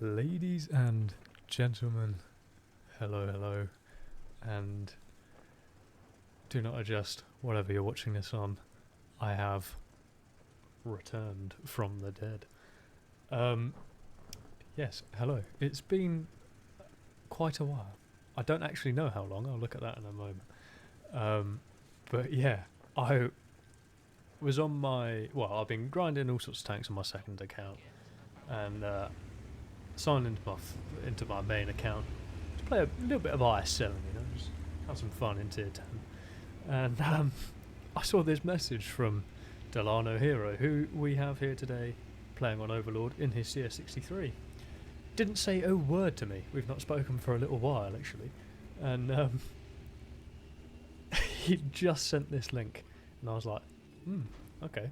Ladies and gentlemen, hello, and do not adjust whatever you're watching this on. I have returned from the dead. Yes, hello. It's been quite a while. I don't actually know how long. I'll look at that in a moment. But yeah, I was on my... Well, I've been grinding all sorts of tanks on my second account. And signed into my main account to play a little bit of IS7, just have some fun in tier 10. And I saw this message from Delano Hero, who we have here today playing on Overlord in his CS63. Didn't say a word to me. We've not spoken for a little while, actually. And he just sent this link, and I was like, okay.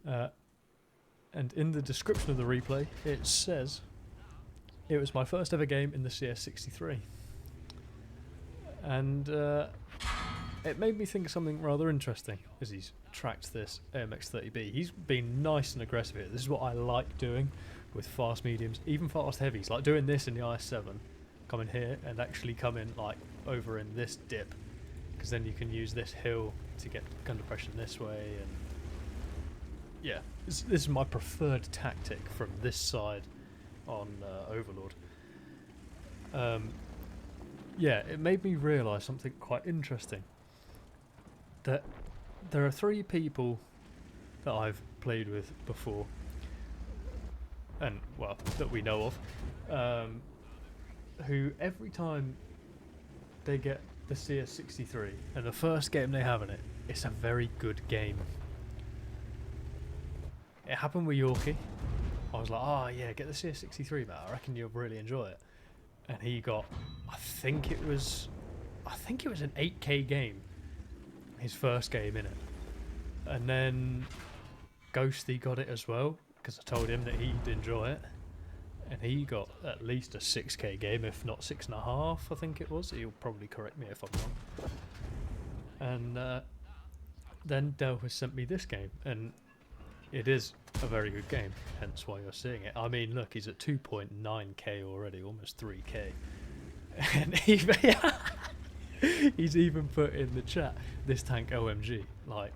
And in the description of the replay, it says, it was my first ever game in the CS63. And it made me think of something rather interesting as he's tracked this AMX-30B. He's been nice and aggressive here. This is what I like doing with fast mediums, even fast heavies, like doing this in the IS-7. Come in here and actually come in like over in this dip, because then you can use this hill to get gun depression this way. And yeah, this is my preferred tactic from this side on Overlord. Yeah, it made me realise something quite interesting. That there are 3 people that I've played with before, and well, that we know of, who every time they get the CS63 and the first game they have in it, it's a very good game. It happened with Yorkie. I was like, oh yeah, get the CS63, man. I reckon you'll really enjoy it. And he got, I think it was an 8k game, his first game in it. And then Ghosty got it as well, because I told him that he'd enjoy it. And he got at least a 6k game, if not 6.5, I think it was. He'll probably correct me if I'm wrong. And then Dell has sent me this game, and it is a very good game, hence why you're seeing it. I mean, look, he's at 2.9k already, almost 3k. And he's even put in the chat, this tank OMG. Like,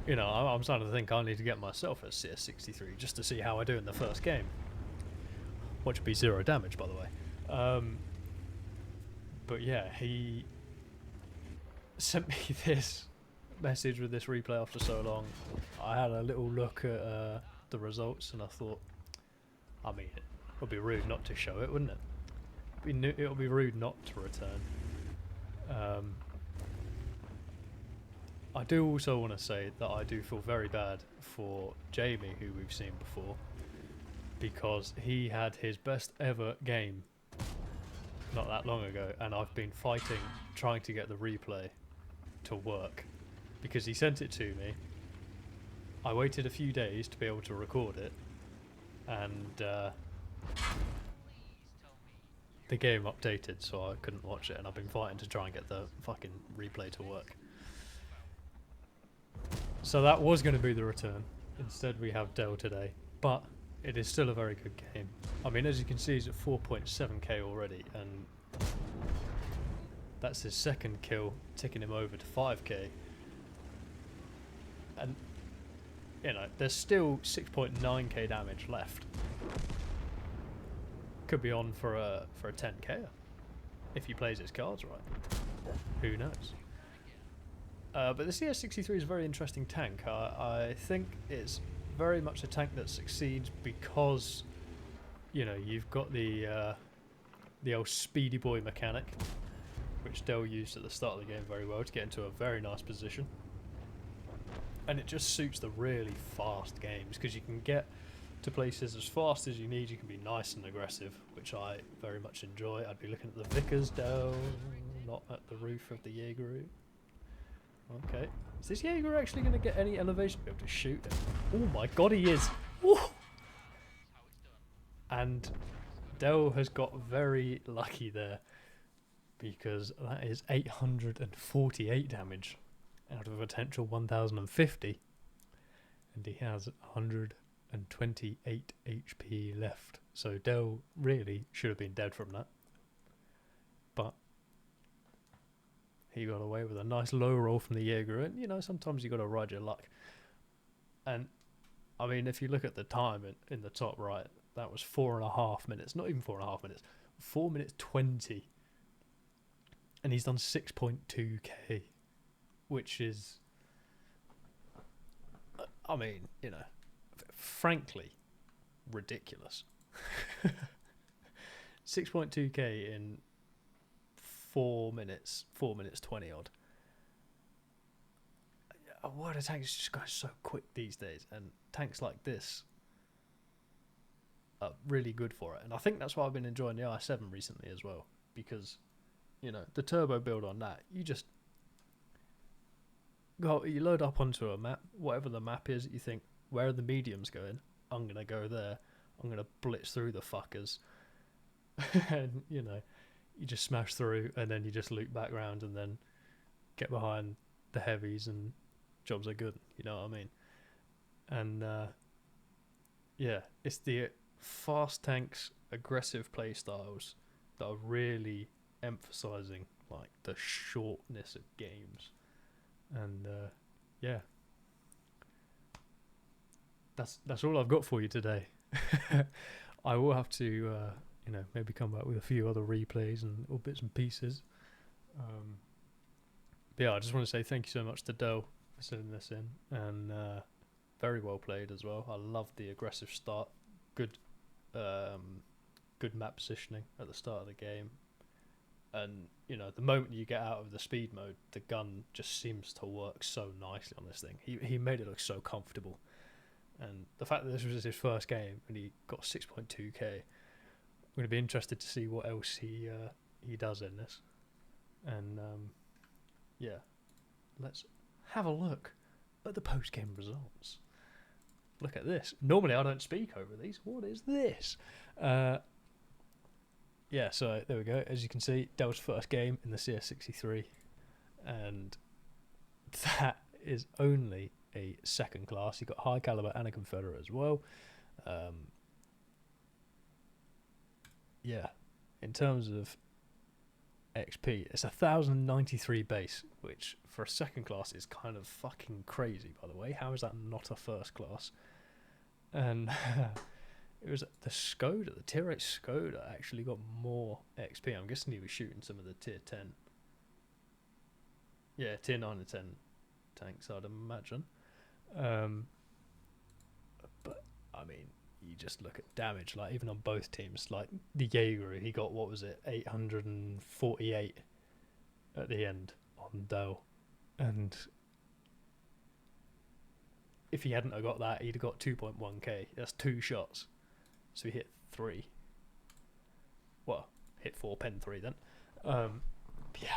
I'm starting to think I need to get myself a CS63 just to see how I do in the first game. Which would be 0 damage, by the way. But yeah, he sent me this message with this replay after so long. I had a little look at the results, and I thought, I mean, it would be rude not to show it, wouldn't it? It would be rude not to return. I do also want to say that I do feel very bad for Jamie, who we've seen before, because he had his best ever game not that long ago, and I've been fighting, trying to get the replay to work, because he sent it to me. I waited a few days to be able to record it, and the game updated, so I couldn't watch it, and I've been fighting to try and get the fucking replay to work. So that was going to be the return. Instead we have Dell today, but it is still a very good game. I mean, as you can see, he's at 4.7k already, and that's his second kill, ticking him over to 5k. And, there's still 6.9k damage left. Could be on for a 10k if he plays his cards right. Who knows? But the CS63 is a very interesting tank. I think it's very much a tank that succeeds because, you've got the old speedy boy mechanic, which Dell used at the start of the game very well to get into a very nice position. And it just suits the really fast games, because you can get to places as fast as you need. You can be nice and aggressive, which I very much enjoy. I'd be looking at the Vickers Dell, not at the roof of the Jaeger. Okay. Is this Jaeger actually going to get any elevation to be able to shoot him? Oh my god, he is! Woo! And Dell has got very lucky there, because that is 848 damage out of a potential 1050. And he has 128 HP left. So Dell really should have been dead from that. But he got away with a nice low roll from the Jaeger. And, you know, sometimes you got to ride your luck. And, I mean, if you look at the time in the top right, that was 4.5 minutes. Not even 4.5 minutes. 4 minutes 20. And he's done 6.2k. Which is, I mean, you know, frankly, ridiculous. 6.2k in 4 minutes 20 odd. World of Tanks just goes so quick these days, and tanks like this are really good for it. And I think that's why I've been enjoying the i7 recently as well, because, you know, the turbo build on that, you load up onto a map, whatever the map is, you think, where are the mediums going? I'm going to go there. I'm going to blitz through the fuckers. And, you know, you just smash through, and then you just loop back round and then get behind the heavies, and jobs are good. You know what I mean? And, yeah, it's the fast tanks, aggressive play styles that are really emphasizing, like, the shortness of games. And yeah, that's all I've got for you today. I will have to, you know, maybe come back with a few other replays and or bits and pieces. But yeah, I just want to say thank you so much to Dell for sending this in, and very well played as well. I love the aggressive start, good map positioning at the start of the game. And, you know, the moment you get out of the speed mode, the gun just seems to work so nicely on this thing. He made it look so comfortable. And the fact that this was his first game and he got 6.2k, I'm going to be interested to see what else he does in this. And, yeah, let's have a look at the post-game results. Look at this. Normally I don't speak over these. What is this? Yeah, so there we go. As you can see, Dell's first game in the CS63, and that is only a second class. You've got high caliber and a Confederate as well. Yeah, in terms of XP, it's 1,093 base, which for a second class is kind of fucking crazy, by the way. How is that not a first class? And it was the Skoda, the tier 8 Skoda actually got more XP. I'm guessing he was shooting some of the tier 10. Yeah, tier 9 and 10 tanks, I'd imagine. But, I mean, you just look at damage, like, even on both teams. Like, the Jaeger, he got, what was it, 848 at the end on Dell. And if he hadn't have got that, he'd have got 2.1k. That's 2 shots. So he hit 3. Well, hit 4, pen 3 then. Yeah,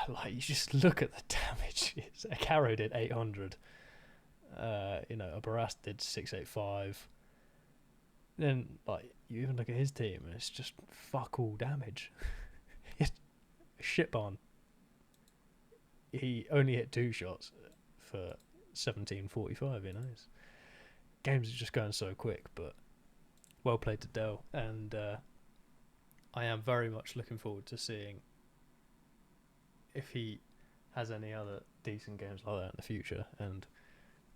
like, you just look at the damage. A Caro did 800. You know, a Barras did 685. Then, like, you even look at his team and it's just fuck all damage. It's a shit barn. He only hit 2 shots for 1745, you know. Games are just going so quick, but well played to Dell, and I am very much looking forward to seeing if he has any other decent games like that in the future. And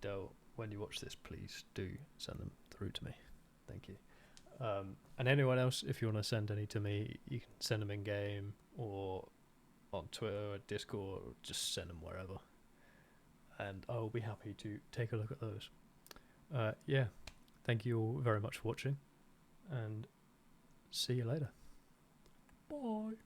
Dell, when you watch this, please do send them through to me. Thank you. And anyone else, if you want to send any to me, you can send them in game or on Twitter or Discord, or just send them wherever, and I'll be happy to take a look at those. Yeah, thank you all very much for watching, and see you later. Bye.